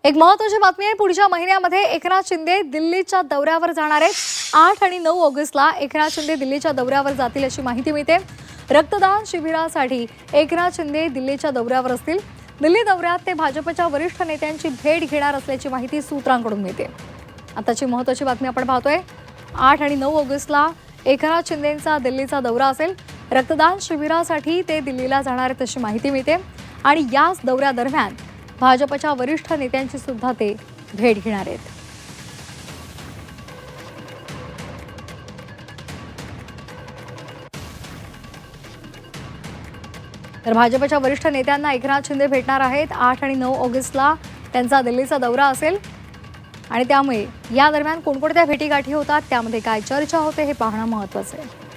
एक महत्त्वाची बातमी आहे। पुढच्या महिन्यामध्ये एकनाथ शिंदे दिल्लीच्या दौऱ्यावर जाणार आहेत। 8 आणि 9 ऑगस्टला एकनाथ शिंदे दिल्लीच्या दौऱ्यावर जातील अशी माहिती मिळते। रक्तदान शिबिरासाठी एकनाथ शिंदे दिल्लीच्या दौऱ्यावर असतील। दिल्ली दौऱ्यात ते भाजपच्या वरिष्ठ नेत्यांची भेट घेणार असल्याची माहिती सूत्रांकडून मिळते। आताची महत्त्वाची बातमी आपण पाहतोय। 8 आणि 9 ऑगस्टला एकनाथ शिंदेंचा दिल्लीचा दौरा असेल। रक्तदान शिबिरासाठी ते दिल्लीला जाणार आहेत अशी माहिती मिळते आणि याच दौऱ्यादरम्यान भाजपच्या वरिष्ठ नेत्यांची सुद्धा ते भेट घेणार आहेत। तर भाजपच्या वरिष्ठ नेत्यांना एकनाथ शिंदे भेटणार आहेत। 8 आणि 9 ऑगस्टला त्यांचा दिल्लीचा दौरा असेल आणि त्यामुळे या दरम्यान कोणकोणत्या भेटीगाठी होतात, त्यामध्ये काय चर्चा होते हे पाहणं महत्त्वाचं आहे।